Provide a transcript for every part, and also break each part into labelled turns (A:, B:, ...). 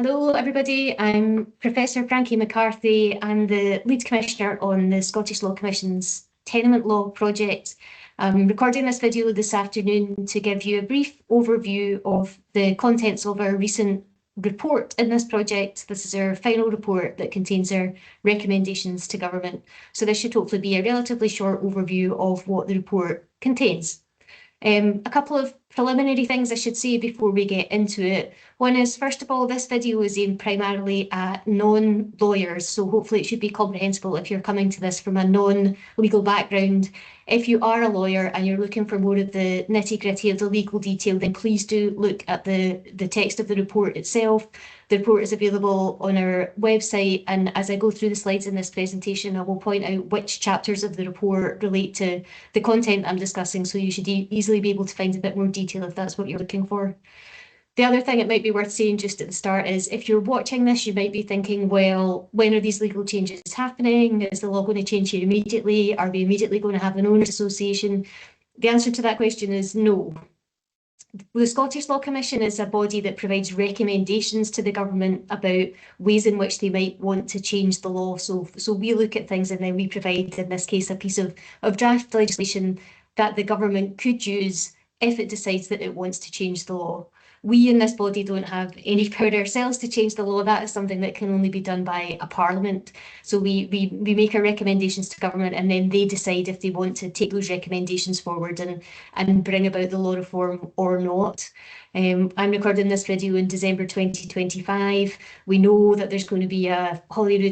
A: Hello everybody, I'm Professor Frankie McCarthy. I'm the lead commissioner on the Scottish Law Commission's Tenement Law project. I'm recording this video this afternoon to give you a brief overview of the contents of our recent report in this project. This is our final report that contains our recommendations to government. So this should hopefully be a relatively short overview of what the report contains. A couple of preliminary things I should say before we get into it. One is, first of all, this video is aimed primarily at non-lawyers, so hopefully it should be comprehensible if you're coming to this from a non-legal background. If you are a lawyer and you're looking for more of the nitty-gritty of the legal detail, then please do look at the text of the report itself. The report is available on our website, and as I go through the slides in this presentation, I will point out which chapters of the report relate to the content I'm discussing, so you should easily be able to find a bit more detail if that's what you're looking for. The other thing it might be worth saying just at the start is, if you're watching this, you might be thinking, well, when are these legal changes happening? Is the law going to change here immediately? Are we immediately going to have an owners association? The answer to that question is no. The Scottish Law Commission is a body that provides recommendations to the government about ways in which they might want to change the law. So we look at things and then we provide, in this case, a piece of draft legislation that the government could use if it decides that it wants to change the law. We in this body don't have any power ourselves to change the law. That is something that can only be done by a parliament. So we make our recommendations to government, and then they decide if they want to take those recommendations forward and bring about the law reform or not. I'm recording this video in December 2025. We know that there's going to be a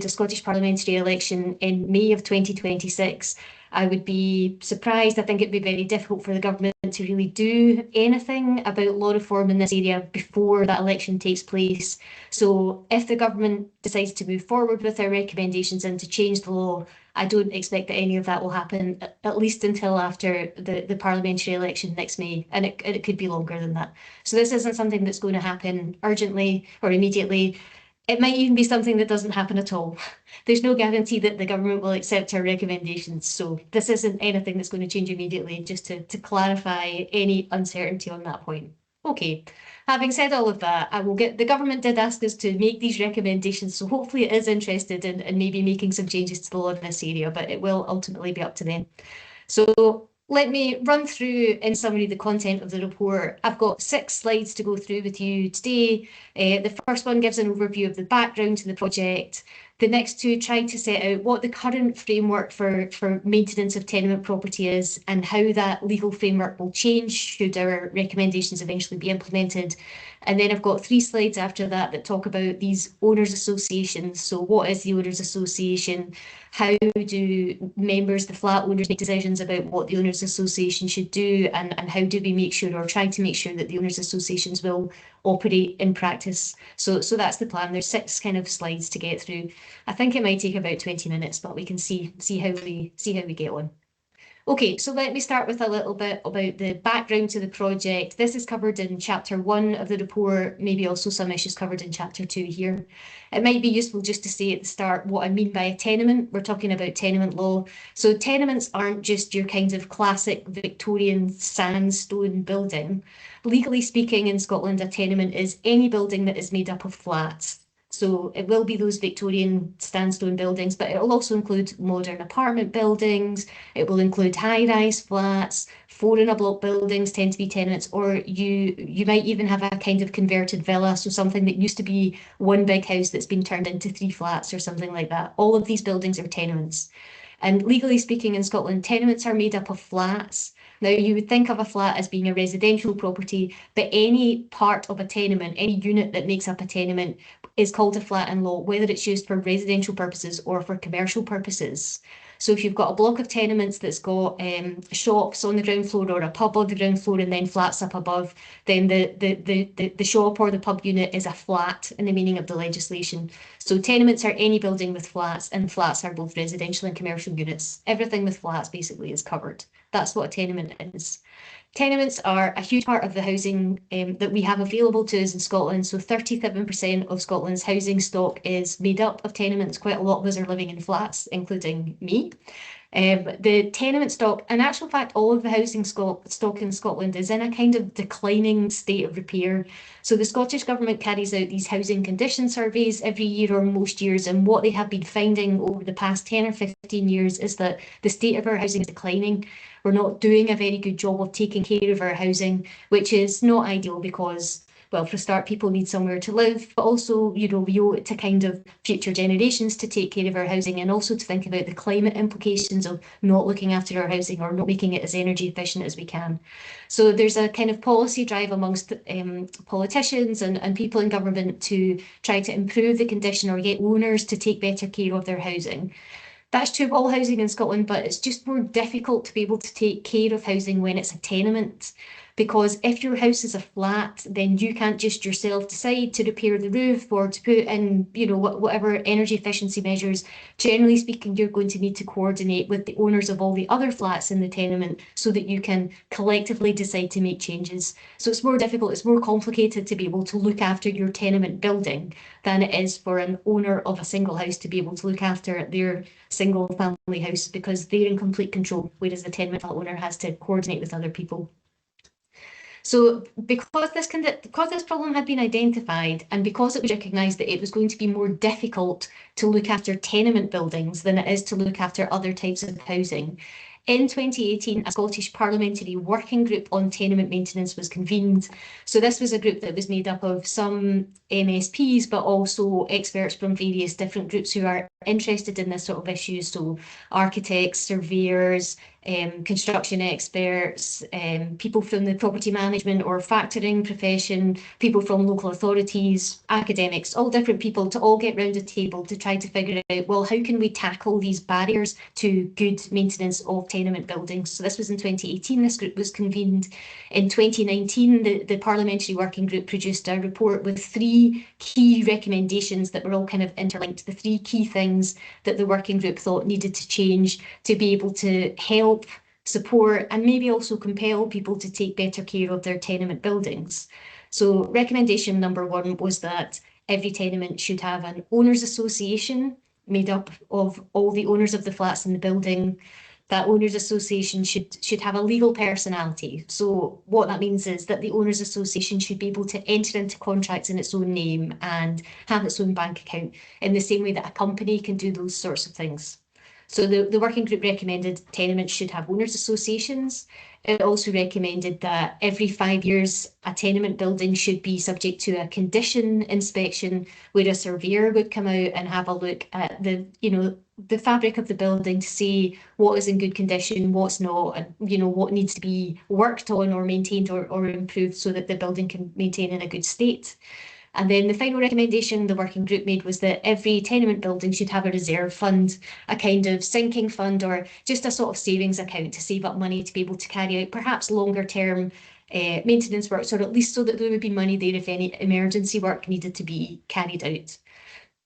A: Scottish parliamentary election in May of 2026. I would be surprised. I think it'd be very difficult for the government to really do anything about law reform in this area before that election takes place. So if the government decides to move forward with their recommendations and to change the law, I don't expect that any of that will happen, at least until after the parliamentary election next May, and it could be longer than that. So this isn't something that's going to happen urgently or immediately. It might even be something that doesn't happen at all. There's no guarantee that the government will accept our recommendations. So this isn't anything that's going to change immediately, just to clarify any uncertainty on that point. Okay, having said all of that, the government did ask us to make these recommendations, so hopefully it is interested in maybe making some changes to the law in this area, but it will ultimately be up to them. So let me run through in summary the content of the report. I've got 6 slides to go through with you today. The first one gives an overview of the background to the project. The next 2 try to set out what the current framework for maintenance of tenement property is and how that legal framework will change should our recommendations eventually be implemented. And then I've got 3 slides after that talk about these owners associations. So what is the owners association? How do members, the flat owners, make decisions about what the owners association should do, and how do we make sure, or try to make sure, that the owners associations will operate in practice? So that's the plan. There's 6 kind of slides to get through. I think it might take about 20 minutes, but we can see how we get on. Okay, so let me start with a little bit about the background to the project. This is covered in chapter 1 of the report, maybe also some issues covered in chapter 2 here. It might be useful just to say at the start what I mean by a tenement. We're talking about tenement law. So tenements aren't just your kind of classic Victorian sandstone building. Legally speaking, in Scotland, a tenement is any building that is made up of flats. So it will be those Victorian sandstone buildings, but it will also include modern apartment buildings. It will include high-rise flats. 4-in-a-block buildings tend to be tenements, or you might even have a kind of converted villa, so something that used to be one big house that's been turned into 3 flats or something like that. All of these buildings are tenements. And legally speaking, in Scotland, tenements are made up of flats. Now, you would think of a flat as being a residential property, but any part of a tenement, any unit that makes up a tenement, is called a flat in law, whether it's used for residential purposes or for commercial purposes. So if you've got a block of tenements that's got shops on the ground floor or a pub on the ground floor and then flats up above, then the shop or the pub unit is a flat in the meaning of the legislation. So tenements are any building with flats, and flats are both residential and commercial units. Everything with flats basically is covered. That's what a tenement is. Tenements are a huge part of the housing that we have available to us in Scotland. So 37% of Scotland's housing stock is made up of tenements. Quite a lot of us are living in flats, including me. The tenement stock, in actual fact, all of the housing stock in Scotland is in a kind of declining state of repair. So the Scottish Government carries out these housing condition surveys every year or most years, and what they have been finding over the past 10 or 15 years is that the state of our housing is declining. We're not doing a very good job of taking care of our housing, which is not ideal because, well, for a start, people need somewhere to live, but also, we owe it to kind of future generations to take care of our housing, and also to think about the climate implications of not looking after our housing or not making it as energy efficient as we can. So there's a kind of policy drive amongst politicians and people in government to try to improve the condition or get owners to take better care of their housing. That's true of all housing in Scotland, but it's just more difficult to be able to take care of housing when it's a tenement. Because if your house is a flat, then you can't just yourself decide to repair the roof or to put in, whatever energy efficiency measures. Generally speaking, you're going to need to coordinate with the owners of all the other flats in the tenement so that you can collectively decide to make changes. So it's more difficult, it's more complicated to be able to look after your tenement building than it is for an owner of a single house to be able to look after their single family house, because they're in complete control, whereas the tenement flat owner has to coordinate with other people. So because this problem had been identified, and because it was recognised that it was going to be more difficult to look after tenement buildings than it is to look after other types of housing, in 2018, a Scottish Parliamentary Working Group on Tenement Maintenance was convened. So this was a group that was made up of some MSPs, but also experts from various different groups who are interested in this sort of issue. So architects, surveyors, construction experts, people from the property management or factoring profession, people from local authorities, academics, all different people to all get round a table to try to figure out, well, how can we tackle these barriers to good maintenance of tenement buildings? So this was in 2018, this group was convened. In 2019, the Parliamentary Working Group produced a report with 3 key recommendations that were all kind of interlinked, the 3 key things that the working group thought needed to change to be able to help, support, and maybe also compel people to take better care of their tenement buildings. So recommendation number 1 was that every tenement should have an owners association made up of all the owners of the flats in the building. That owners association should have a legal personality. So what that means is that the owners association should be able to enter into contracts in its own name and have its own bank account in the same way that a company can do those sorts of things. So the working group recommended tenements should have owners associations. It also recommended that every 5 years, a tenement building should be subject to a condition inspection where a surveyor would come out and have a look at the fabric of the building to see what is in good condition, what's not, and what needs to be worked on or maintained or improved so that the building can maintain in a good state. And then the final recommendation the working group made was that every tenement building should have a reserve fund, a kind of sinking fund or just a sort of savings account to save up money to be able to carry out perhaps longer term maintenance works, or at least so that there would be money there if any emergency work needed to be carried out.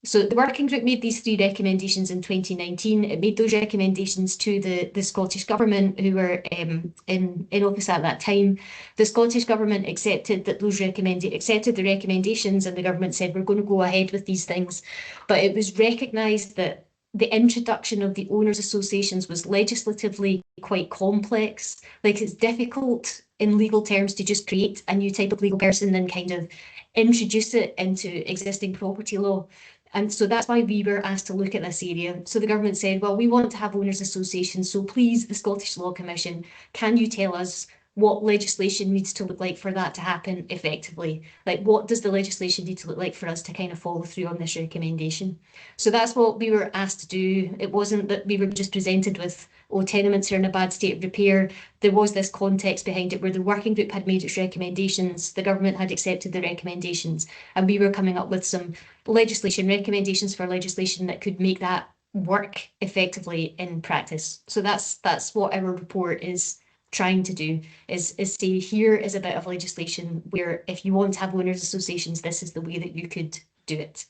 A: So the working group made these 3 recommendations in 2019. It made those recommendations to the Scottish Government, who were in office at that time. The Scottish Government accepted the recommendations, and the government said, we're going to go ahead with these things. But it was recognised that the introduction of the owners associations was legislatively quite complex. Like, it's difficult in legal terms to just create a new type of legal person and kind of introduce it into existing property law. And so that's why we were asked to look at this area. So the government said, well, we want to have owners associations. So please, the Scottish Law Commission, can you tell us what legislation needs to look like for that to happen effectively? Like, what does the legislation need to look like for us to kind of follow through on this recommendation? So that's what we were asked to do. It wasn't that we were just presented with, oh, tenements are in a bad state of repair. There was this context behind it where the working group had made its recommendations, the government had accepted the recommendations, and we were coming up with some recommendations for legislation that could make that work effectively in practice. So that's what our report is trying to do, is say, here is a bit of legislation where if you want to have owners associations, this is the way that you could do it.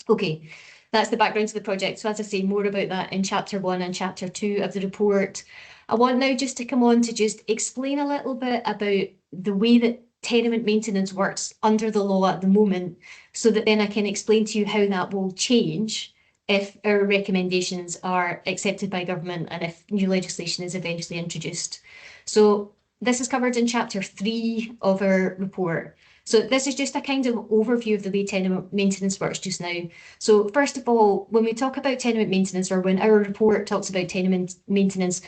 A: Okay, that's the background to the project. So as I say, more about that in chapter 1 and chapter 2 of the report. I want now just to come on to just explain a little bit about the way that tenement maintenance works under the law at the moment, so that then I can explain to you how that will change if our recommendations are accepted by government and if new legislation is eventually introduced. So this is covered in chapter 3 of our report. So this is just a kind of overview of the way tenement maintenance works just now. So first of all, when we talk about tenement maintenance, or when our report talks about tenement maintenance,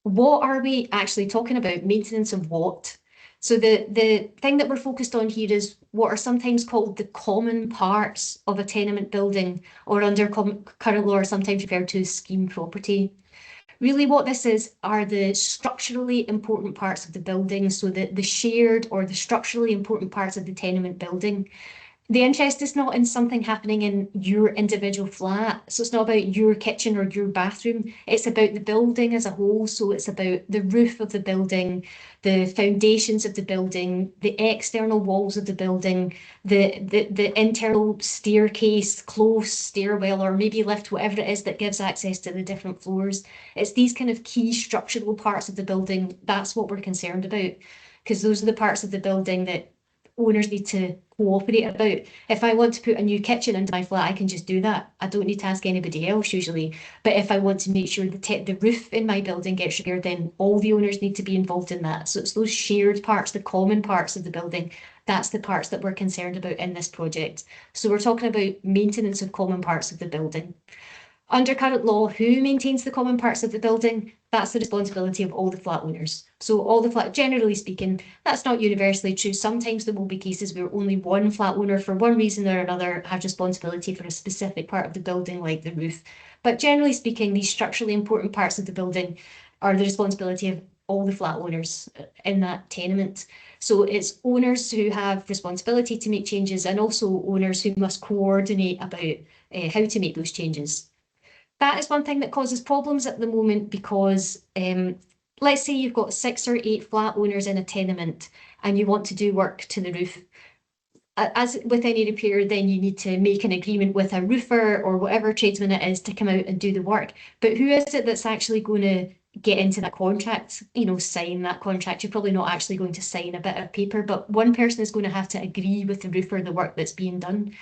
A: what are we actually talking about? Maintenance of what? So the thing that we're focused on here is what are sometimes called the common parts of a tenement building, or under current law are sometimes referred to as scheme property. Really what this is are the structurally important parts of the building, so the shared or the structurally important parts of the tenement building. The interest is not in something happening in your individual flat. So it's not about your kitchen or your bathroom. It's about the building as a whole. So it's about the roof of the building, the foundations of the building, the external walls of the building, the internal staircase, close stairwell, or maybe lift, whatever it is that gives access to the different floors. It's these kind of key structural parts of the building. That's what we're concerned about, because those are the parts of the building that owners need to cooperate about. If I want to put a new kitchen into my flat, I can just do that. I don't need to ask anybody else usually. But if I want to make sure the roof in my building gets repaired, then all the owners need to be involved in that. So it's those shared parts, the common parts of the building. That's the parts that we're concerned about in this project. So we're talking about maintenance of common parts of the building. Under current law, who maintains the common parts of the building? That's the responsibility of all the flat owners. So all the flat, generally speaking, that's not universally true. Sometimes there will be cases where only one flat owner, for one reason or another, has responsibility for a specific part of the building, like the roof. But generally speaking, these structurally important parts of the building are the responsibility of all the flat owners in that tenement. So it's owners who have responsibility to make changes, and also owners who must coordinate about how to make those changes. That is one thing that causes problems at the moment, because let's say you've got 6 or 8 flat owners in a tenement and you want to do work to the roof. As with any repair, then you need to make an agreement with a roofer or whatever tradesman it is to come out and do the work. But who is it that's actually going to get into that contract, sign that contract? You're probably not actually going to sign a bit of paper, but one person is going to have to agree with the roofer the work that's being done.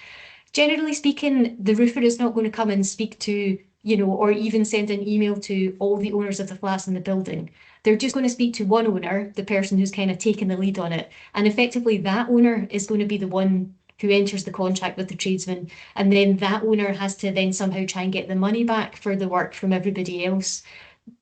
A: Generally speaking, the roofer is not going to come and speak to, or even send an email to all the owners of the flats in the building. They're just going to speak to one owner, the person who's kind of taken the lead on it. And effectively that owner is going to be the one who enters the contract with the tradesman. And then that owner has to then somehow try and get the money back for the work from everybody else.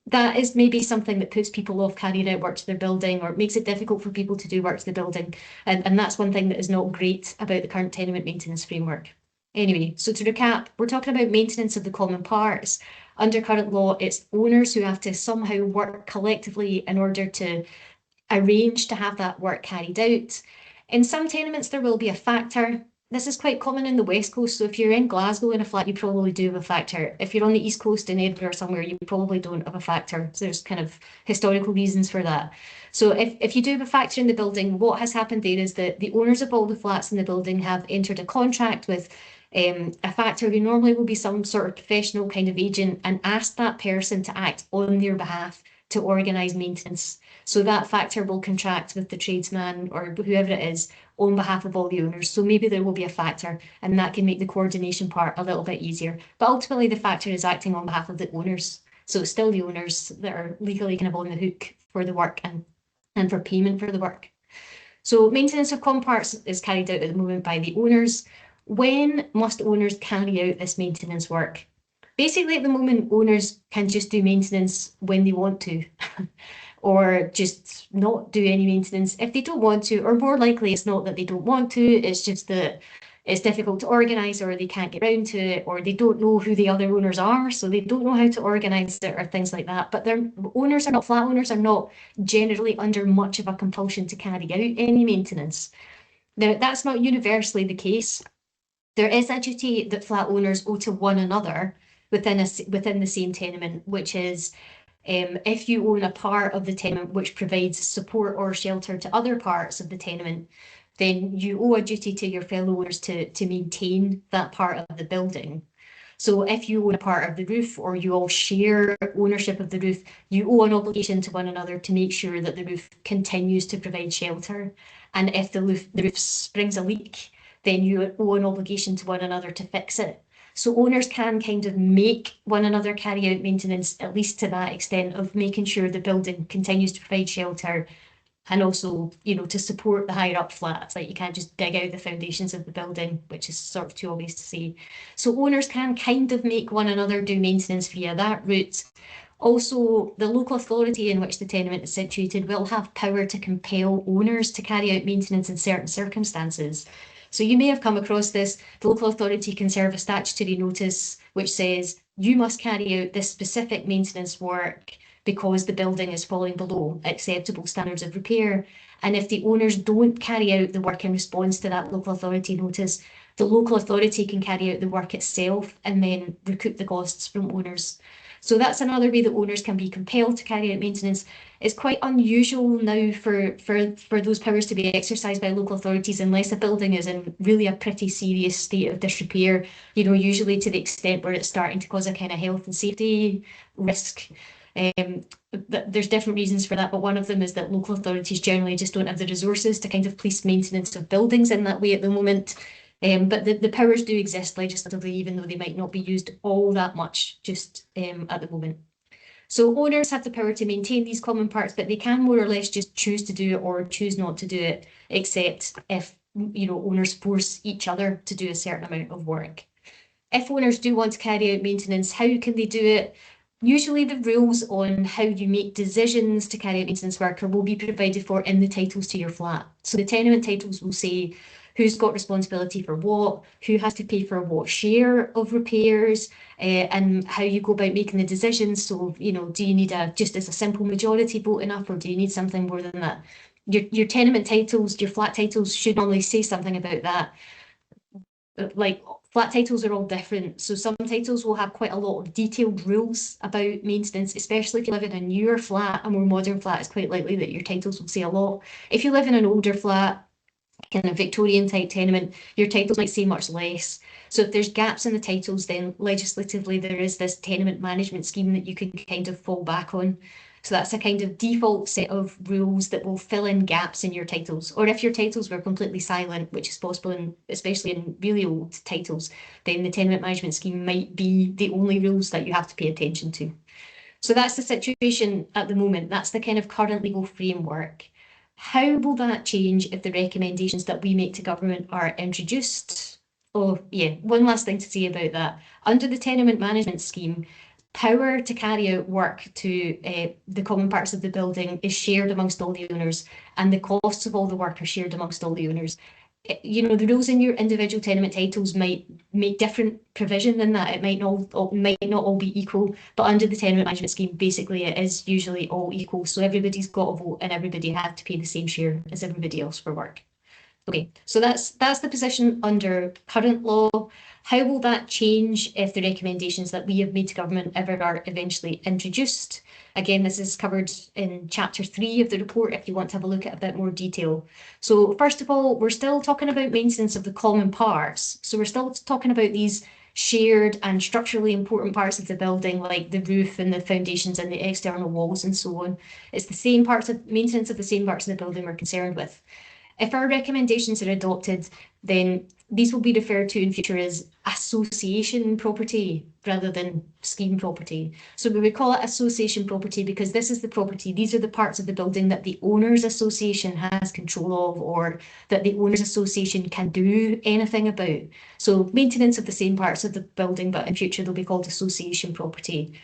A: That is maybe something that puts people off carrying out work to their building, or makes it difficult for people to do work to the building. And that's one thing that is not great about the current tenement maintenance framework. Anyway, so to recap, we're talking about maintenance of the common parts. Under current law, it's owners who have to somehow work collectively in order to arrange to have that work carried out. In some tenements, there will be a factor. This is quite common in the West Coast. So if you're in Glasgow in a flat, you probably do have a factor. If you're on the East Coast in Edinburgh or somewhere, you probably don't have a factor. So there's kind of historical reasons for that. So if you do have a factor in the building, what has happened there is that the owners of all the flats in the building have entered a contract with a factor who normally will be some sort of professional kind of agent, and asked that person to act on their behalf to organise maintenance. So that factor will contract with the tradesman or whoever it is on behalf of all the owners. So maybe there will be a factor, and that can make the coordination part a little bit easier. But ultimately the factor is acting on behalf of the owners. So it's still the owners that are legally kind of on the hook for the work and for payment for the work. So maintenance of common parts is carried out at the moment by the owners. When must owners carry out this maintenance work? Basically, at the moment, owners can just do maintenance when they want to, or just not do any maintenance if they don't want to, or more likely it's not that they don't want to, it's just that it's difficult to organise, or they can't get around to it, or they don't know who the other owners are, so they don't know how to organise it, or things like that. But their flat owners are not generally under much of a compulsion to carry out any maintenance. Now, that's not universally the case. There is a duty that flat owners owe to one another within the same tenement, which is if you own a part of the tenement which provides support or shelter to other parts of the tenement, then you owe a duty to your fellow owners to maintain that part of the building. So if you own a part of the roof, or you all share ownership of the roof, you owe an obligation to one another to make sure that the roof continues to provide shelter. And if the roof springs a leak, then you owe an obligation to one another to fix it. So owners can kind of make one another carry out maintenance, at least to that extent of making sure the building continues to provide shelter, and also, you know, to support the higher up flats. Like, you can't just dig out the foundations of the building, which is sort of too obvious to say. So owners can kind of make one another do maintenance via that route. Also, the local authority in which the tenement is situated will have power to compel owners to carry out maintenance in certain circumstances. So you may have come across this. The local authority can serve a statutory notice which says you must carry out this specific maintenance work because the building is falling below acceptable standards of repair. And if the owners don't carry out the work in response to that local authority notice, the local authority can carry out the work itself and then recoup the costs from owners. So that's another way that owners can be compelled to carry out maintenance. It's quite unusual now for those powers to be exercised by local authorities unless a building is in really a pretty serious state of disrepair, you know, usually to the extent where it's starting to cause a kind of health and safety risk. There's different reasons for that, but one of them is that local authorities generally just don't have the resources to kind of police maintenance of buildings in that way at the moment. But the powers do exist legislatively, even though they might not be used all that much just at the moment. So owners have the power to maintain these common parts, but they can more or less just choose to do it or choose not to do it, except if, you know, owners force each other to do a certain amount of work. If owners do want to carry out maintenance, how can they do it? Usually the rules on how you make decisions to carry out maintenance work will be provided for in the titles to your flat. So the tenement titles will say who's got responsibility for what, who has to pay for what share of repairs, and how you go about making the decisions. So, you know, do you need just as a simple majority vote enough, or do you need something more than that? Your tenement titles, your flat titles should normally say something about that. Like, flat titles are all different. So some titles will have quite a lot of detailed rules about maintenance, especially if you live in a newer flat. A more modern flat, it's quite likely that your titles will say a lot. If you live in an older flat, kind of Victorian type tenement, your titles might say much less. So if there's gaps in the titles, then legislatively there is this tenement management scheme that you can kind of fall back on. So that's a kind of default set of rules that will fill in gaps in your titles. Or if your titles were completely silent, which is possible, especially in really old titles, then the tenement management scheme might be the only rules that you have to pay attention to. So that's the situation at the moment. That's the kind of current legal framework. How will that change if the recommendations that we make to government are introduced? Oh, yeah, one last thing to say about that. Under the tenement management scheme, power to carry out work to the common parts of the building is shared amongst all the owners, and the costs of all the work are shared amongst all the owners. You know, the rules in your individual tenement titles might make different provision than that. It might not all be equal, but under the tenement management scheme, basically it is usually all equal. So everybody's got a vote and everybody had to pay the same share as everybody else for work. Okay, so that's the position under current law. How will that change if the recommendations that we have made to government ever are eventually introduced? Again, this is covered in chapter 3 of the report if you want to have a look at a bit more detail. So first of all, we're still talking about maintenance of the common parts. So we're still talking about these shared and structurally important parts of the building, like the roof and the foundations and the external walls and so on. It's the same parts of maintenance of the same parts of the building we're concerned with. If our recommendations are adopted, then these will be referred to in future as association property rather than scheme property. So we would call it association property because this is the property, these are the parts of the building that the owners association has control of, or that the owners association can do anything about. So maintenance of the same parts of the building, but in future they'll be called association property.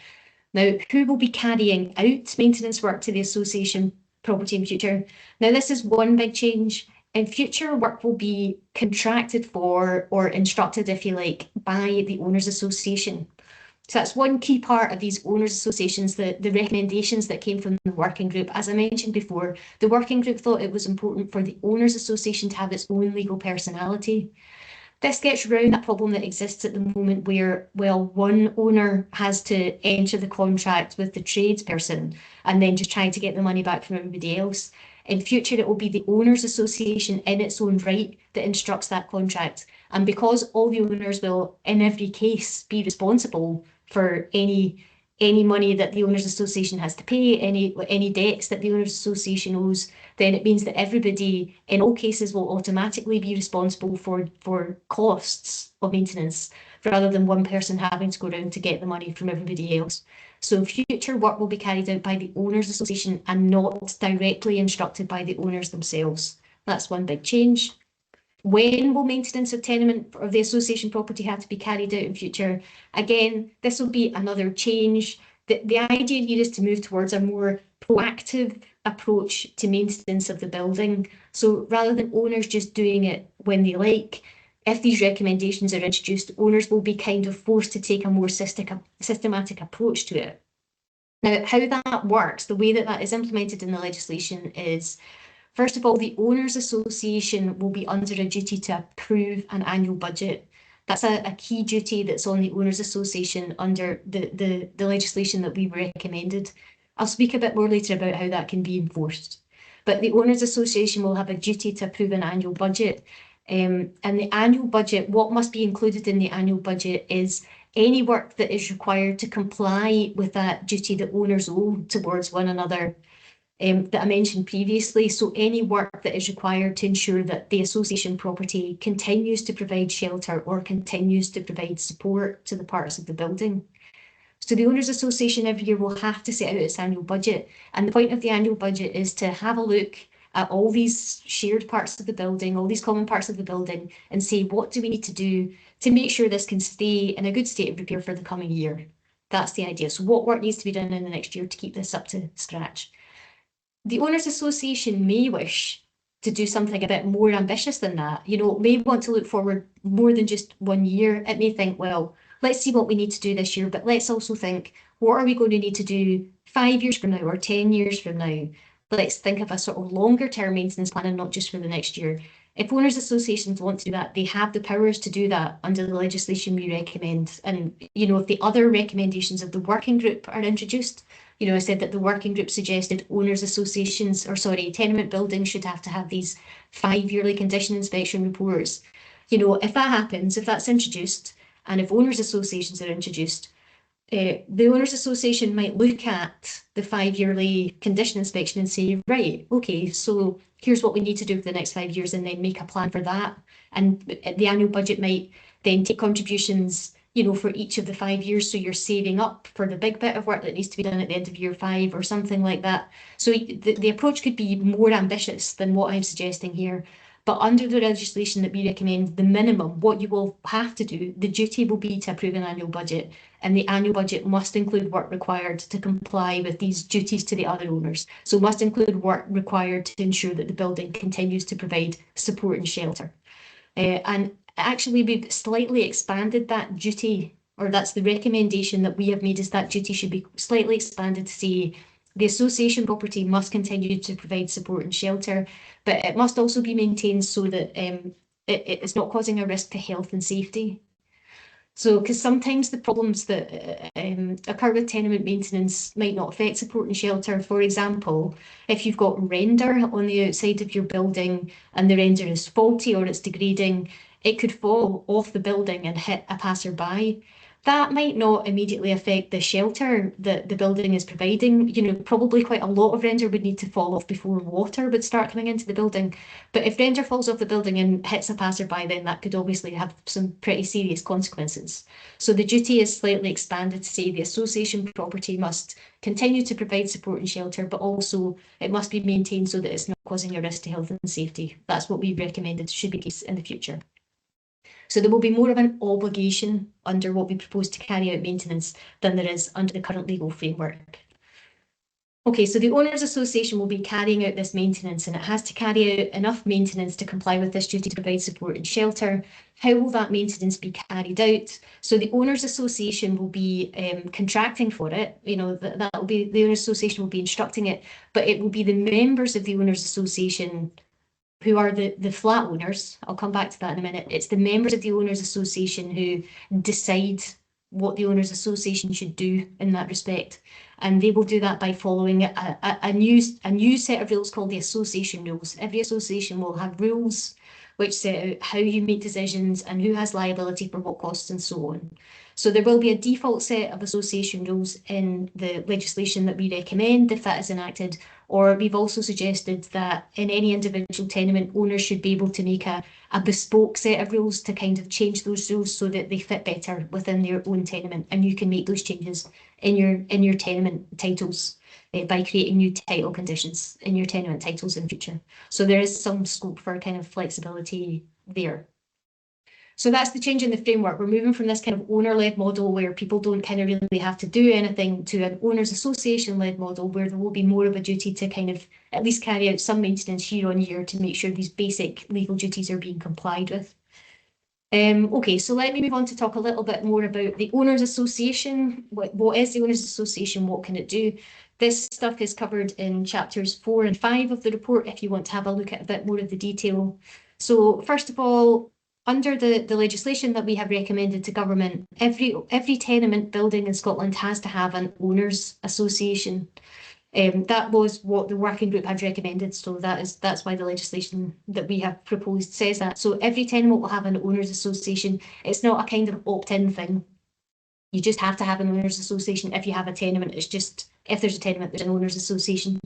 A: Now, who will be carrying out maintenance work to the association property in future? Now, this is one big change. In future, work will be contracted for or instructed, if you like, by the owners association. So that's one key part of these owners associations, the recommendations that came from the working group. As I mentioned before, the working group thought it was important for the owners association to have its own legal personality. This gets around that problem that exists at the moment where, well, one owner has to enter the contract with the tradesperson and then just trying to get the money back from everybody else. In future, it will be the owners association in its own right that instructs that contract. And because all the owners will, in every case, be responsible for any any money that the Owners Association has to pay, any debts that the Owners Association owes, then it means that everybody, in all cases, will automatically be responsible for costs of maintenance, rather than one person having to go around to get the money from everybody else. So future work will be carried out by the Owners Association and not directly instructed by the owners themselves. That's one big change. When will maintenance of tenement or the association property have to be carried out in future? Again, this will be another change. The idea here is to move towards a more proactive approach to maintenance of the building. So rather than owners just doing it when they like, if these recommendations are introduced, owners will be kind of forced to take a more systematic approach to it. Now, how that works, the way that that is implemented in the legislation is, first of all, the Owners Association will be under a duty to approve an annual budget. That's a key duty that's on the Owners Association under the legislation that we've recommended. I'll speak a bit more later about how that can be enforced. But the Owners Association will have a duty to approve an annual budget. And the annual budget, what must be included in the annual budget is any work that is required to comply with that duty that owners owe towards one another. That I mentioned previously. So any work that is required to ensure that the association property continues to provide shelter or continues to provide support to the parts of the building. So the Owners Association every year will have to set out its annual budget. And the point of the annual budget is to have a look at all these shared parts of the building, all these common parts of the building, and say, what do we need to do to make sure this can stay in a good state of repair for the coming year? That's the idea. So what work needs to be done in the next year to keep this up to scratch? The Owners Association may wish to do something a bit more ambitious than that. You know, may want to look forward more than just 1 year. It may think, well, let's see what we need to do this year, but let's also think, what are we going to need to do 5 years from now or 10 years from now? Let's think of a sort of longer term maintenance plan and not just for the next year. If owners associations want to do that, they have the powers to do that under the legislation we recommend. And, you know, if the other recommendations of the working group are introduced, you know, I said that the working group suggested owners associations, or sorry, tenement buildings should have to have these 5 yearly condition inspection reports. You know, if that happens, if that's introduced, and if owners associations are introduced, the Owners Association might look at the 5 yearly condition inspection and say, right, okay, so here's what we need to do for the next 5 years, and then make a plan for that. And the annual budget might then take contributions, you know, for each of the 5 years. So you're saving up for the big bit of work that needs to be done at the end of year 5 or something like that. So the approach could be more ambitious than what I'm suggesting here. But under the legislation that we recommend, the minimum, what you will have to do, the duty will be to approve an annual budget, and the annual budget must include work required to comply with these duties to the other owners. So must include work required to ensure that the building continues to provide support and shelter. And actually, we've slightly expanded that duty, or that's the recommendation that we have made, is that duty should be slightly expanded to say the association property must continue to provide support and shelter, but it must also be maintained so that it's not causing a risk to health and safety. So, because sometimes the problems that occur with tenement maintenance might not affect support and shelter. For example, if you've got render on the outside of your building and the render is faulty or it's degrading, it could fall off the building and hit a passerby. That might not immediately affect the shelter that the building is providing. You know, probably quite a lot of render would need to fall off before water would start coming into the building. But if render falls off the building and hits a passerby, then that could obviously have some pretty serious consequences. So the duty is slightly expanded to say the association property must continue to provide support and shelter, but also it must be maintained so that it's not causing a risk to health and safety. That's what we recommended should be the case in the future. So there will be more of an obligation under what we propose to carry out maintenance than there is under the current legal framework. Okay, so the Owners Association will be carrying out this maintenance, and it has to carry out enough maintenance to comply with this duty to provide support and shelter. How will that maintenance be carried out? So the Owners Association will be contracting for it. You know, that will be, the Owners Association will be instructing it, but it will be the members of the Owners Association who are the flat owners. I'll come back to that in a minute. It's the members of the Owners Association who decide what the Owners Association should do in that respect. And they will do that by following a new set of rules called the association rules. Every association will have rules which set out how you make decisions and who has liability for what costs and so on. So there will be a default set of association rules in the legislation that we recommend if that is enacted, or we've also suggested that in any individual tenement, owners should be able to make a bespoke set of rules to kind of change those rules so that they fit better within their own tenement, and you can make those changes in your tenement titles by creating new title conditions in your tenement titles in future. So there is some scope for kind of flexibility there. So that's the change in the framework. We're moving from this kind of owner-led model where people don't kind of really have to do anything to an owners association-led model where there will be more of a duty to kind of at least carry out some maintenance year on year to make sure these basic legal duties are being complied with. Okay, so let me move on to talk a little bit more about the Owners Association. What is the Owners Association? What can it do? This stuff is covered in chapters 4 and 5 of the report if you want to have a look at a bit more of the detail. So first of all, under the legislation that we have recommended to government, every tenement building in Scotland has to have an Owners Association. That was what the working group had recommended, so that's why the legislation that we have proposed says that. So every tenement will have an owners association. It's not a kind of opt-in thing. You just have to have an owners association if you have a tenement. It's just if there's a tenement, there's an owners association.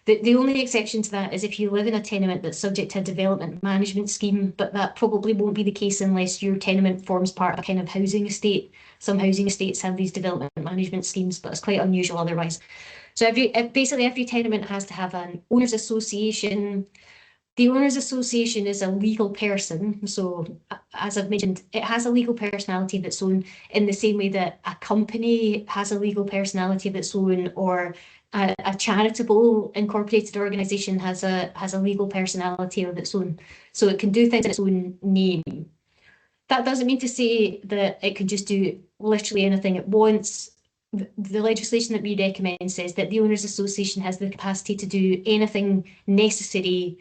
A: The only exception to that is if you live in a tenement that's subject to a development management scheme, but that probably won't be the case unless your tenement forms part of a kind of housing estate. Some housing estates have these development management schemes, but it's quite unusual otherwise. So basically every tenement has to have an owners association. The owners association is a legal person. So as I've mentioned, it has a legal personality of its own in the same way that a company has a legal personality of its own, or a charitable incorporated organisation has a legal personality of its own. So it can do things in its own name. That doesn't mean to say that it can just do literally anything it wants. The legislation that we recommend says that the Owners Association has the capacity to do anything necessary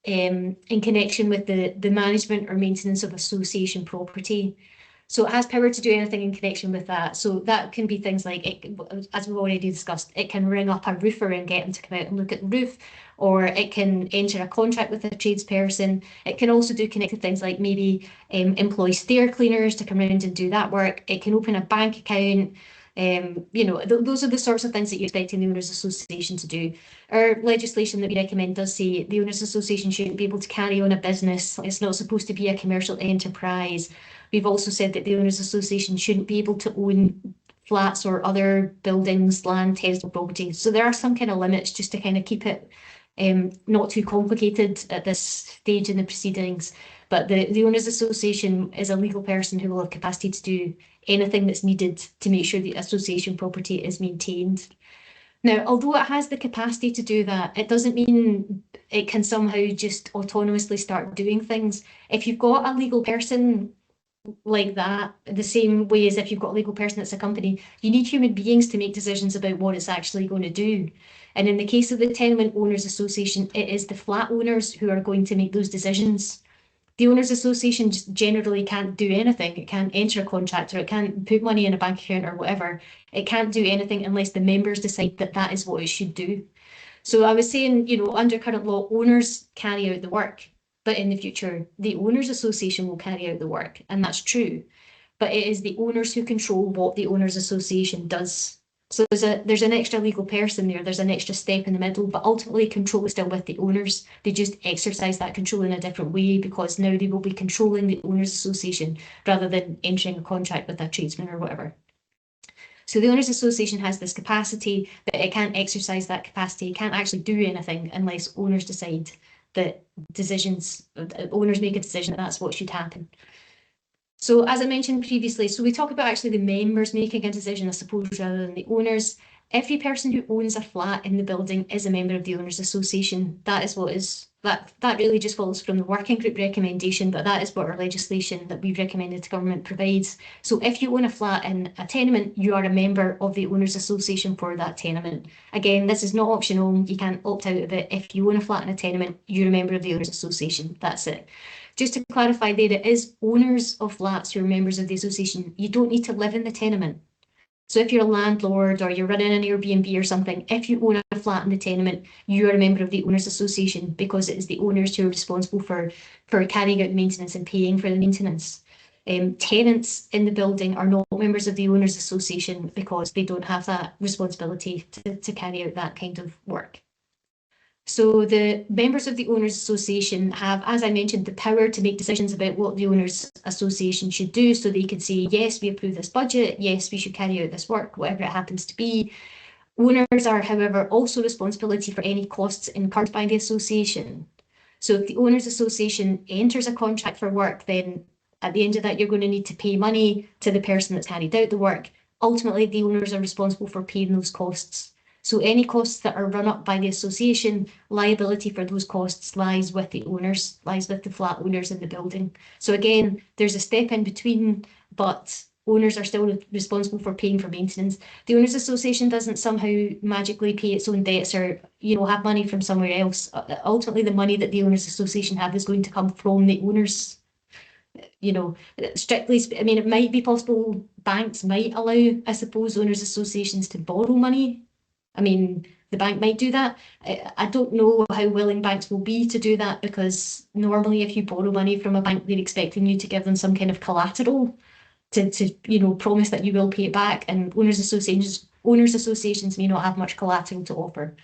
A: in connection with the management or maintenance of association property. So it has power to do anything in connection with that. So that can be things like, as we've already discussed, it can ring up a roofer and get them to come out and look at the roof, or it can enter a contract with a tradesperson. It can also do connected things like maybe employ stair cleaners to come around and do that work. It can open a bank account. Those are the sorts of things that you expect in the Owners Association to do. Our legislation that we recommend does say the Owners Association shouldn't be able to carry on a business. It's not supposed to be a commercial enterprise. We've also said that the Owners Association shouldn't be able to own flats or other buildings, land, tenanted property. So there are some kind of limits just to kind of keep it not too complicated at this stage in the proceedings. But the Owners Association is a legal person who will have capacity to do anything that's needed to make sure the association property is maintained. Now, although it has the capacity to do that, it doesn't mean it can somehow just autonomously start doing things. If you've got a legal person like that, the same way as if you've got a legal person that's a company, you need human beings to make decisions about what it's actually going to do. And in the case of the Tenement Owners Association, it is the flat owners who are going to make those decisions. The Owners Association just generally can't do anything. It can't enter a contract, or it can't put money in a bank account or whatever. It can't do anything unless the members decide that that is what it should do. So I was saying, under current law, owners carry out the work, but in the future, the Owners Association will carry out the work, and that's true. But it is the owners who control what the Owners Association does. So there's an extra legal person there, there's an extra step in the middle, but ultimately control is still with the owners. They just exercise that control in a different way because now they will be controlling the Owners Association rather than entering a contract with a tradesman or whatever. So the Owners Association has this capacity, but it can't exercise that capacity. It can't actually do anything unless owners decide that owners make a decision that that's what should happen. So as I mentioned previously, so we talk about actually the members making a decision, I suppose, rather than the owners. Every person who owns a flat in the building is a member of the Owners Association. That is what is, that really just follows from the working group recommendation, but that is what our legislation that we've recommended to government provides. So if you own a flat in a tenement, you are a member of the Owners Association for that tenement. Again, this is not optional. You can't opt out of it. If you own a flat in a tenement, you're a member of the Owners Association. That's it. Just to clarify there, it is owners of flats who are members of the association. You don't need to live in the tenement. So if you're a landlord or you're running an Airbnb or something, if you own a flat in the tenement, you are a member of the owners association because it is the owners who are responsible for carrying out the maintenance and paying for the maintenance. Tenants in the building are not members of the owners association because they don't have that responsibility to carry out that kind of work. So the members of the Owners Association have, as I mentioned, the power to make decisions about what the Owners Association should do. So they could say, yes, we approve this budget. Yes, we should carry out this work, whatever it happens to be. Owners are, however, also responsible for any costs incurred by the association. So if the Owners Association enters a contract for work, then at the end of that, you're going to need to pay money to the person that's carried out the work. Ultimately, the owners are responsible for paying those costs. So any costs that are run up by the association, liability for those costs lies with the owners, lies with the flat owners in the building. So again, there's a step in between, but owners are still responsible for paying for maintenance. The Owners Association doesn't somehow magically pay its own debts or, have money from somewhere else. Ultimately, the money that the Owners Association have is going to come from the owners. Strictly, it might be possible banks might allow, I suppose, owners associations to borrow money. The bank might do that. I don't know how willing banks will be to do that because normally if you borrow money from a bank, they're expecting you to give them some kind of collateral to promise that you will pay it back. And owners associations may not have much collateral to offer.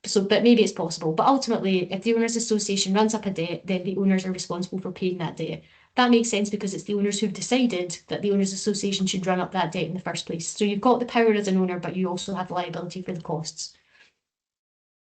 A: But maybe it's possible. But ultimately, if the owners association runs up a debt, then the owners are responsible for paying that debt. That makes sense because it's the owners who've decided that the owners association should run up that debt in the first place. So you've got the power as an owner, but you also have the liability for the costs.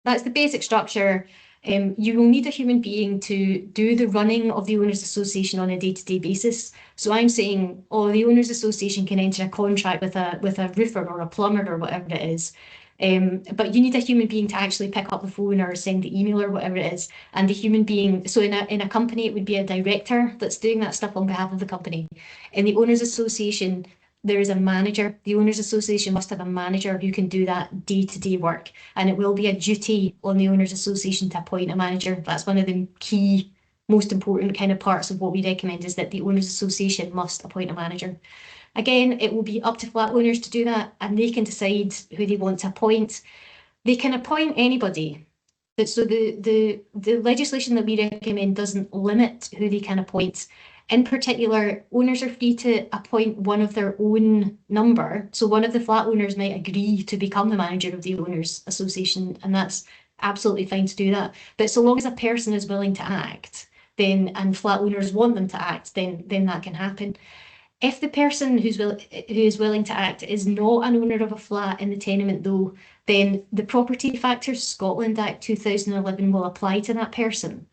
A: That's the basic structure. You will need a human being to do the running of the owners association on a day-to-day basis. So I'm saying, the owners association can enter a contract with a roofer or a plumber or whatever it is. But you need a human being to actually pick up the phone or send the email or whatever it is. And the human being, so in a company, it would be a director that's doing that stuff on behalf of the company. In the owners association, there is a manager. The owners association must have a manager who can do that day-to-day work. And it will be a duty on the owners association to appoint a manager. That's one of the key, most important kind of parts of what we recommend is that the owners association must appoint a manager. Again, it will be up to flat owners to do that, and they can decide who they want to appoint. They can appoint anybody. So the legislation that we recommend doesn't limit who they can appoint. In particular, owners are free to appoint one of their own number. So one of the flat owners might agree to become the manager of the owners association, and that's absolutely fine to do that. But so long as a person is willing to act, and flat owners want them to act, then that can happen. If the person who is willing to act is not an owner of a flat in the tenement, though, then the Property Factors Scotland Act 2011 will apply to that person.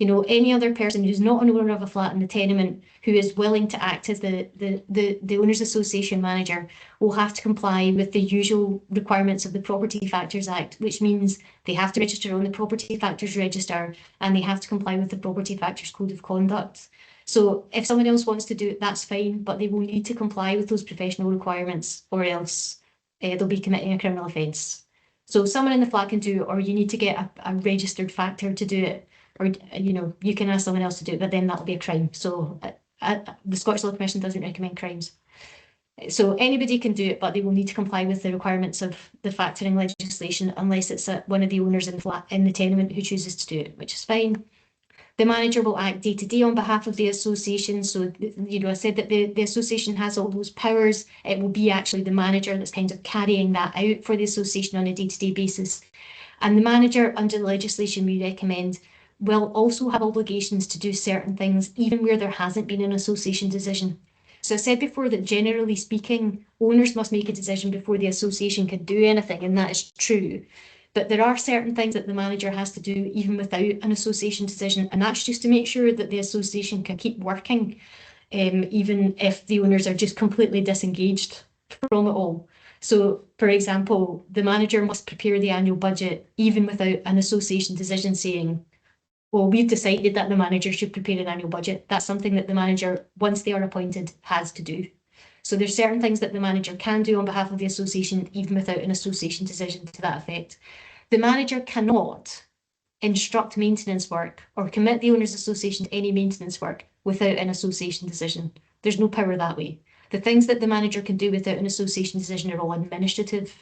A: Any other person who's not an owner of a flat in the tenement who is willing to act as the Owners Association manager will have to comply with the usual requirements of the Property Factors Act, which means they have to register on the Property Factors Register and they have to comply with the Property Factors Code of Conduct. So if someone else wants to do it, that's fine, but they will need to comply with those professional requirements or else they'll be committing a criminal offence. So someone in the flat can do it, or you need to get a registered factor to do it, or you can ask someone else to do it, but then that'll be a crime. So the Scottish Law Commission doesn't recommend crimes. So anybody can do it, but they will need to comply with the requirements of the factoring legislation unless it's one of the owners in the tenement who chooses to do it, which is fine. The manager will act day to day on behalf of the association. So, I said that the association has all those powers. It will be actually the manager that's kind of carrying that out for the association on a day-to-day basis. And the manager, under the legislation we recommend, will also have obligations to do certain things, even where there hasn't been an association decision. So I said before that generally speaking, owners must make a decision before the association can do anything, and that is true. But there are certain things that the manager has to do even without an association decision, and that's just to make sure that the association can keep working, even if the owners are just completely disengaged from it all. So, for example, the manager must prepare the annual budget even without an association decision saying, well, we've decided that the manager should prepare an annual budget. That's something that the manager, once they are appointed, has to do. So there's certain things that the manager can do on behalf of the association, even without an association decision to that effect. The manager cannot instruct maintenance work or commit the owners association to any maintenance work without an association decision. There's no power that way. The things that the manager can do without an association decision are all administrative.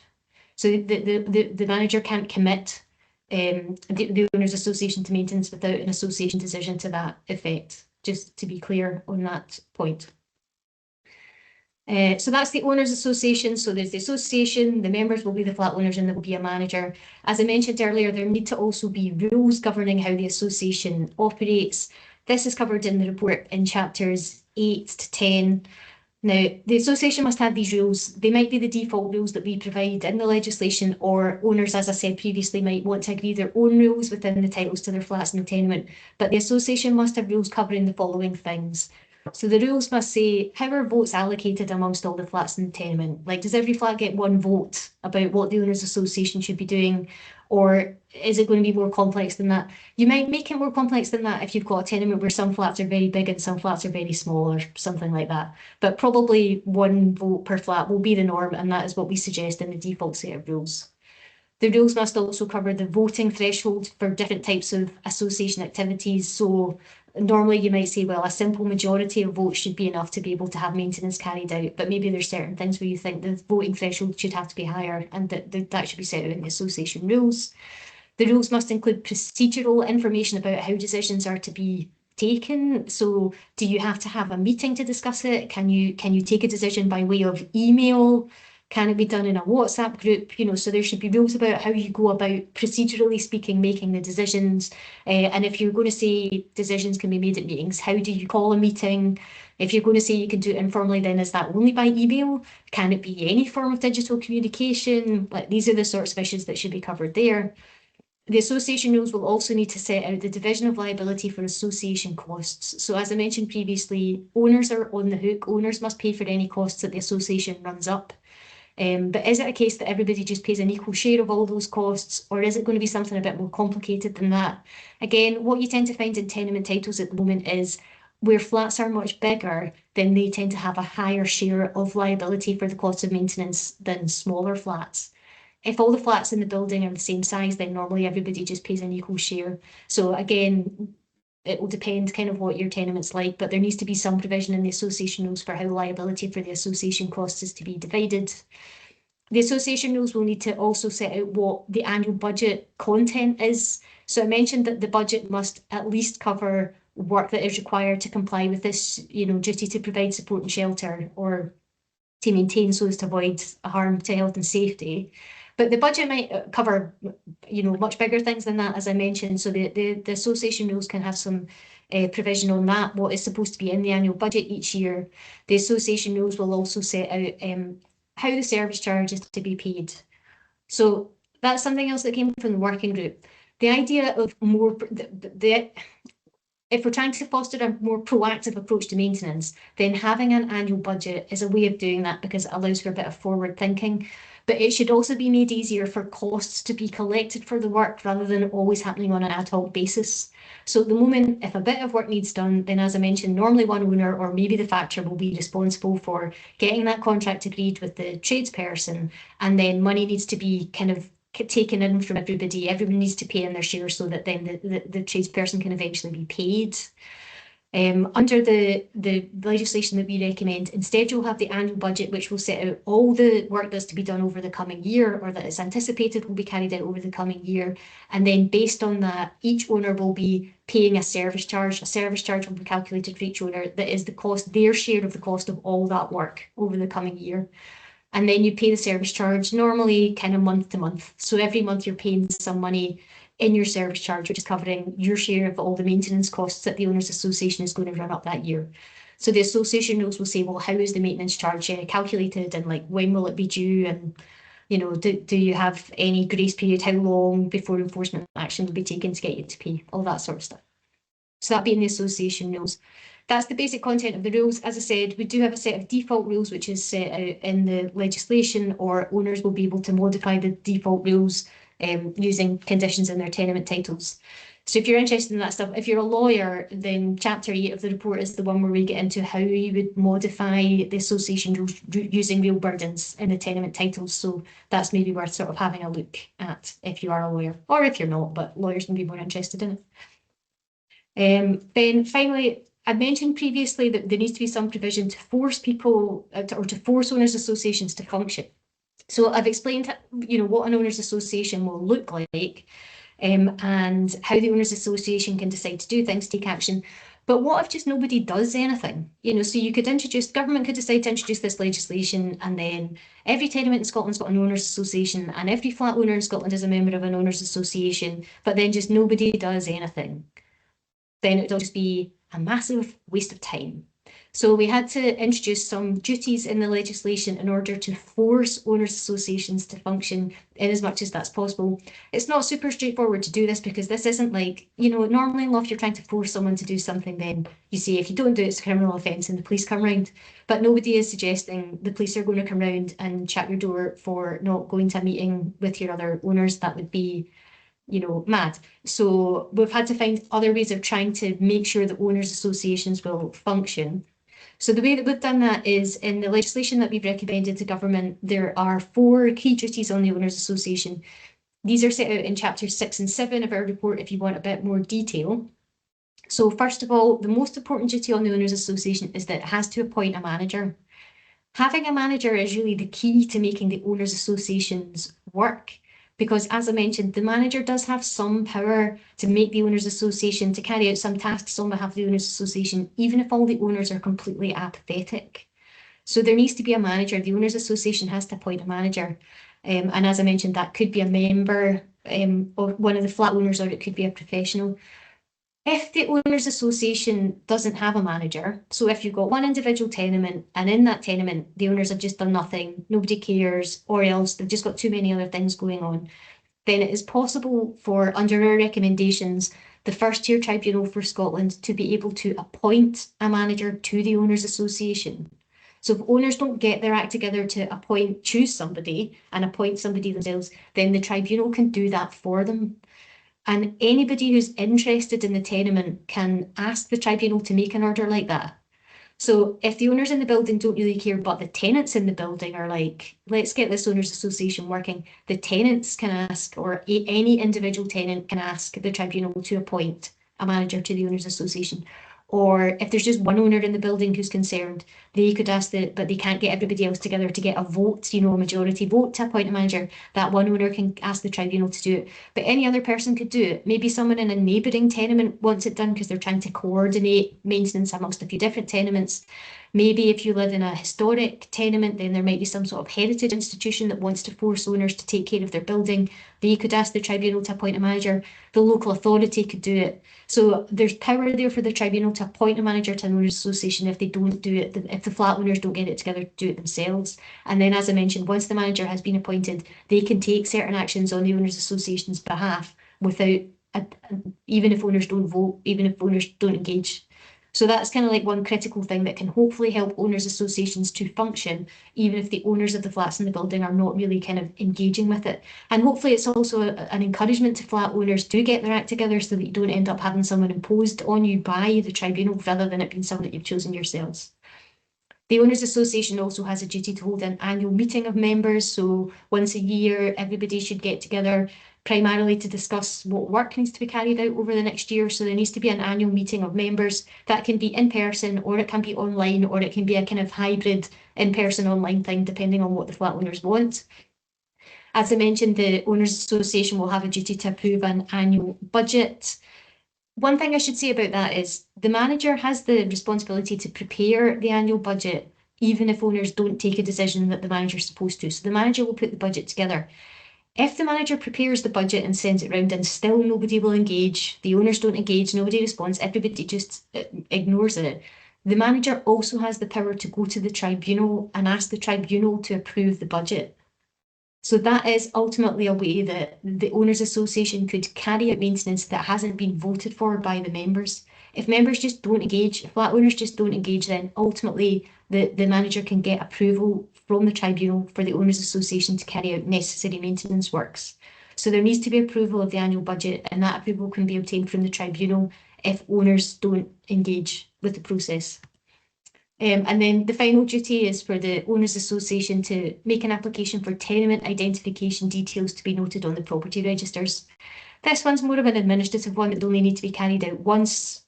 A: So the manager can't commit the owners association to maintenance without an association decision to that effect, just to be clear on that point. So that's the owners association. So there's the association, the members will be the flat owners, and there will be a manager. As I mentioned earlier, there need to also be rules governing how the association operates. This is covered in the report in chapters 8 to 10. Now, the association must have these rules. They might be the default rules that we provide in the legislation, or owners, as I said previously, might want to agree their own rules within the titles to their flats in the tenement. But the association must have rules covering the following things. So the rules must say, how are votes allocated amongst all the flats in the tenement? Like, does every flat get one vote about what the owners association should be doing? Or is it going to be more complex than that? You might make it more complex than that if you've got a tenement where some flats are very big and some flats are very small, or something like that. But probably one vote per flat will be the norm, and that is what we suggest in the default set of rules. The rules must also cover the voting threshold for different types of association activities. So normally you might say, well, a simple majority of votes should be enough to be able to have maintenance carried out, but maybe there's certain things where you think the voting threshold should have to be higher, and that should be set out in the association rules. The rules must include procedural information about how decisions are to be taken. So do you have to have a meeting to discuss it? Can you take a decision by way of email? Can it be done in a WhatsApp group? You know, so there should be rules about how you go about, procedurally speaking, making the decisions. And if you're going to say decisions can be made at meetings, how do you call a meeting? If you're going to say you can do it informally, then is that only by email? Can it be any form of digital communication? Like, these are the sorts of issues that should be covered there. The association rules will also need to set out the division of liability for association costs. So as I mentioned previously, owners are on the hook. Owners must pay for any costs that the association runs up. But is it a case that everybody just pays an equal share of all those costs, or is it going to be something a bit more complicated than that? Again, what you tend to find in tenement titles at the moment is where flats are much bigger, then they tend to have a higher share of liability for the cost of maintenance than smaller flats. If all the flats in the building are the same size, then normally everybody just pays an equal share. So again, it will depend kind of what your tenement's like, but there needs to be some provision in the association rules for how liability for the association costs is to be divided. The association rules will need to also set out what the annual budget content is. So I mentioned that the budget must at least cover work that is required to comply with this, duty to provide support and shelter, or to maintain so as to avoid harm to health and safety. But the budget might cover, much bigger things than that, as I mentioned. So the association rules can have some provision on that, what is supposed to be in the annual budget each year. The association rules will also set out how the service charge is to be paid. So that's something else that came from the working group. The idea of more, if we're trying to foster a more proactive approach to maintenance, then having an annual budget is a way of doing that, because it allows for a bit of forward thinking. But it should also be made easier for costs to be collected for the work rather than always happening on an ad hoc basis. So at the moment, if a bit of work needs done, then as I mentioned, normally one owner or maybe the factor will be responsible for getting that contract agreed with the tradesperson, and then money needs to be kind of taken in from everybody. Everyone needs to pay in their share so that then the tradesperson can eventually be paid. Under the legislation that we recommend, instead you'll have the annual budget, which will set out all the work that's to be done over the coming year, or that is anticipated will be carried out over the coming year. And then based on that, each owner will be paying a service charge. A service charge will be calculated for each owner that is the cost, their share of the cost of all that work over the coming year. And then you pay the service charge normally kind of month to month. So every month you're paying some money in your service charge, which is covering your share of all the maintenance costs that the owners association is going to run up that year. So the association rules will say, well, how is the maintenance charge calculated, and like when will it be due, and do you have any grace period, how long before enforcement action will be taken to get you to pay, all that sort of stuff. So that being the association rules. That's the basic content of the rules. As I said, we do have a set of default rules, which is set out in the legislation, or owners will be able to modify the default rules using conditions in their tenement titles. So if you're interested in that stuff, if you're a lawyer, then chapter 8 of the report is the one where we get into how you would modify the association rules using real burdens in the tenement titles. So that's maybe worth sort of having a look at if you are a lawyer, or if you're not, but lawyers can be more interested in it. Then finally, I mentioned previously that there needs to be some provision to force people or to force owners associations to function. So I've explained, what an owners association will look like, and how the owners association can decide to do things, take action. But what if just nobody does anything? So you could government could decide to introduce this legislation, and then every tenement in Scotland's got an owners association, and every flat owner in Scotland is a member of an owners association, but then just nobody does anything. Then it would just be a massive waste of time. So we had to introduce some duties in the legislation in order to force owners associations to function in as much as that's possible. It's not super straightforward to do this because this isn't like, normally in law, if you're trying to force someone to do something, then you say, if you don't do it, it's a criminal offence and the police come round. But nobody is suggesting the police are going to come round and shut your door for not going to a meeting with your other owners. That would be mad. So we've had to find other ways of trying to make sure that owners associations will function. So the way that we've done that is in the legislation that we've recommended to government, there are 4 key duties on the owners association. These are set out in chapters 6 and 7 of our report if you want a bit more detail. So first of all, the most important duty on the owners association is that it has to appoint a manager. Having a manager is really the key to making the owners associations work. Because as I mentioned, the manager does have some power to make the owners association, to carry out some tasks on behalf of the owners association, even if all the owners are completely apathetic. So there needs to be a manager. The owners association has to appoint a manager. And as I mentioned, that could be a member of one of the flat owners, or it could be a professional. If the owners association doesn't have a manager, so if you've got one individual tenement and in that tenement the owners have just done nothing, nobody cares, or else they've just got too many other things going on, then it is possible for, under our recommendations, the first tier tribunal for Scotland to be able to appoint a manager to the owners association. So if owners don't get their act together to choose somebody and appoint somebody themselves, then the tribunal can do that for them. And anybody who's interested in the tenement can ask the tribunal to make an order like that. So if the owners in the building don't really care, but the tenants in the building are like, let's get this owners association working, the tenants can ask, or any individual tenant can ask the tribunal to appoint a manager to the owners association. Or if there's just one owner in the building who's concerned, they could ask but they can't get everybody else together to get a vote, a majority vote to appoint a manager. That one owner can ask the tribunal to do it. But any other person could do it. Maybe someone in a neighbouring tenement wants it done because they're trying to coordinate maintenance amongst a few different tenements. Maybe if you live in a historic tenement, then there might be some sort of heritage institution that wants to force owners to take care of their building. They could ask the tribunal to appoint a manager. The local authority could do it. So there's power there for the tribunal to appoint a manager to an owners association if they don't do it, if the flat owners don't get it together to do it themselves. And then, as I mentioned, once the manager has been appointed, they can take certain actions on the owners association's behalf without, even if owners don't vote, even if owners don't engage. So that's kind of like one critical thing that can hopefully help owners associations to function, even if the owners of the flats in the building are not really kind of engaging with it. And hopefully it's also an encouragement to flat owners to get their act together so that you don't end up having someone imposed on you by the tribunal rather than it being someone that you've chosen yourselves. The Owners Association also has a duty to hold an annual meeting of members. So once a year, everybody should get together primarily to discuss what work needs to be carried out over the next year. So there needs to be an annual meeting of members. That can be in person, or it can be online, or it can be a kind of hybrid in-person online thing, depending on what the flat owners want. As I mentioned, the Owners Association will have a duty to approve an annual budget. One thing I should say about that is the manager has the responsibility to prepare the annual budget, even if owners don't take a decision that the manager's supposed to. So the manager will put the budget together. If the manager prepares the budget and sends it round and still nobody will engage, the owners don't engage, nobody responds, everybody just ignores it, the manager also has the power to go to the tribunal and ask the tribunal to approve the budget. So that is ultimately a way that the Owners Association could carry out maintenance that hasn't been voted for by the members. If members just don't engage, if flat owners just don't engage, then ultimately the manager can get approval from the tribunal for the Owners Association to carry out necessary maintenance works. So there needs to be approval of the annual budget, and that approval can be obtained from the tribunal if owners don't engage with the process. And then the final duty is for the Owners Association to make an application for tenement identification details to be noted on the property registers. This one's more of an administrative one that only need to be carried out once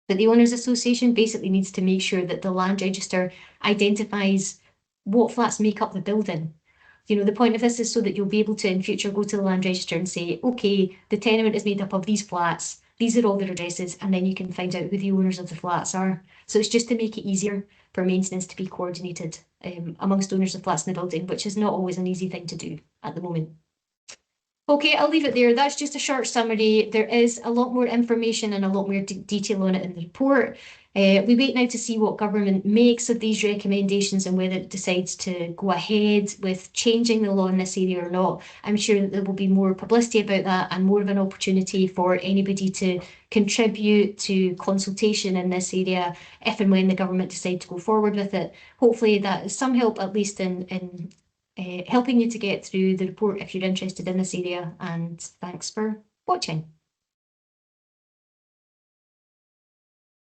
A: But the Owners Association basically needs to make sure that the land register identifies what flats make up the building. The point of this is so that you'll be able to in future go to the land register and say, okay, the tenement is made up of these flats, these are all their addresses, and then you can find out who the owners of the flats are. So it's just to make it easier for maintenance to be coordinated amongst owners of flats in the building, which is not always an easy thing to do at the moment. Okay, I'll leave it there. That's just a short summary. There is a lot more information and a lot more detail on it in the report. We wait now to see what government makes of these recommendations and whether it decides to go ahead with changing the law in this area or not. I'm sure that there will be more publicity about that and more of an opportunity for anybody to contribute to consultation in this area if and when the government decide to go forward with it. Hopefully that is some help, at least in helping you to get through the report if you're interested in this area, and thanks for watching.